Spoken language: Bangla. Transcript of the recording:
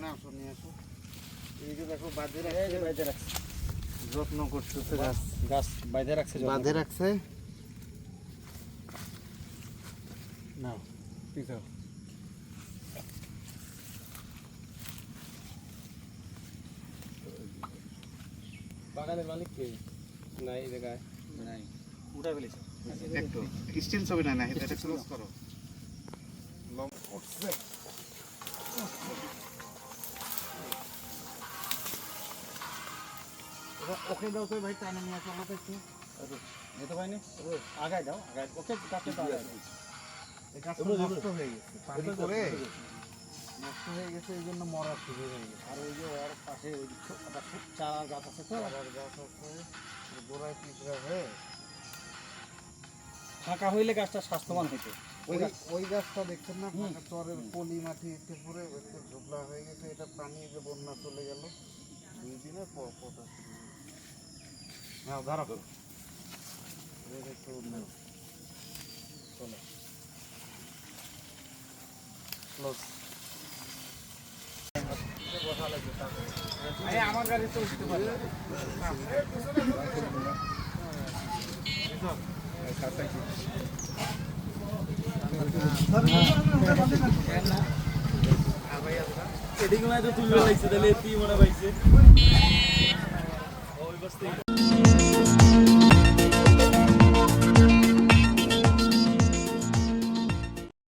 না আসো নিয়ে আসো। এই যে দেখো বাঁধে রাখছে, যত্ন করতেছে গাছ, গাছ বাঁধে রাখছে, বাঁধে রাখছে। নাও পিছাও। বাগানের মালিক কে? নাই এই জায়গায় নাই, উঠা ফেলেছে একটু স্টিল ছবি না, এটা ক্লোজ করো। লং উঠছে, ওকে দাও তো ভাই, টানে নিয়ে আসো আমাকে একটু। যেতে পারিনি, আগায় দাও, আগায় ওকে কাছে দাও। এই গাছটা নষ্ট হয়ে গেছে, পানি করে নষ্ট হয়ে গেছে, এই জন্য মরা শুরু হয়ে গেছে। আর ওই যে ওর পাশে চারা গাছ আছে তো, চারার গাছ আছে, গোড়ায় পিঁপড়া হয়ে। ফাঁকা হইলে গাছটা স্বাস্থ্যবান হইতো। ওই গাছটা দেখছেন না, ফাঁকা চরের পলি মাটি এসে পড়ে ঝোপলা হয়ে গেছে। এটা পানি যে বন্যা চলে গেল, 2 দিনের পর পটা শুরু হয়েছে। নাও ধরো, একটু নাও, চলো ক্লোজ। আমার গাড়িতে উঠতে পারে এদিকে তুলবে লাগছে, তাহলে তুই মনে পাইছে।